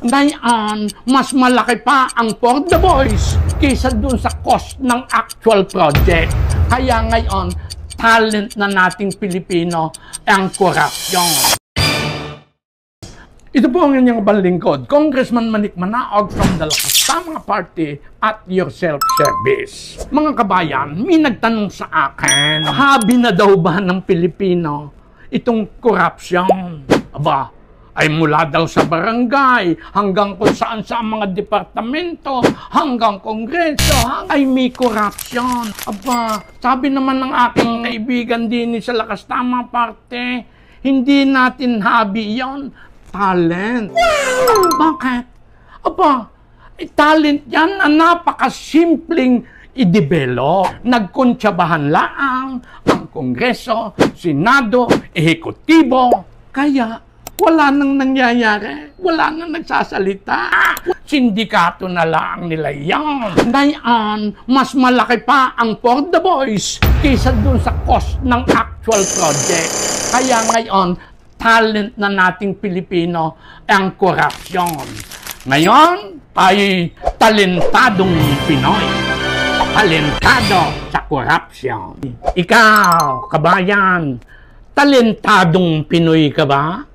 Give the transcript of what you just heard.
Ngayon, mas malaki pa ang for the boys kaysa dun sa cost ng actual project. Kaya ngayon, talent na nating Pilipino ang korupsyon. Ito po ang inyong balingkod, Congressman Manik Manaog from the Lakas Tama Party at your self-service. Mga kabayan, may nagtanong sa akin, habi na daw ba ng Pilipino itong korupsyon? Aba, ay mula daw sa barangay, hanggang kung saan sa mga departamento, hanggang kongreso, ay may korupsyon. Aba, sabi naman ng aking kaibigan din sa Lakas Tama Party, hindi natin habi yon, talent. Bakit? Aba, talent yan na napakasimpleng i-develop. Nagkuntsabahan lang ang Kongreso, Senado, Ehekutibo. Kaya wala nang nangyayari. Wala nang nagsasalita. Sindikato na lang nila yan. Ngayon, mas malaki pa ang for the boys kaysa dun sa cost ng actual project. Kaya ngayon, talent na nating Pilipino ang korupsyon. Ngayon, ay talentadong Pinoy. Talentado sa korupsyon. Ikaw, kabayan, talentadong Pinoy ka ba?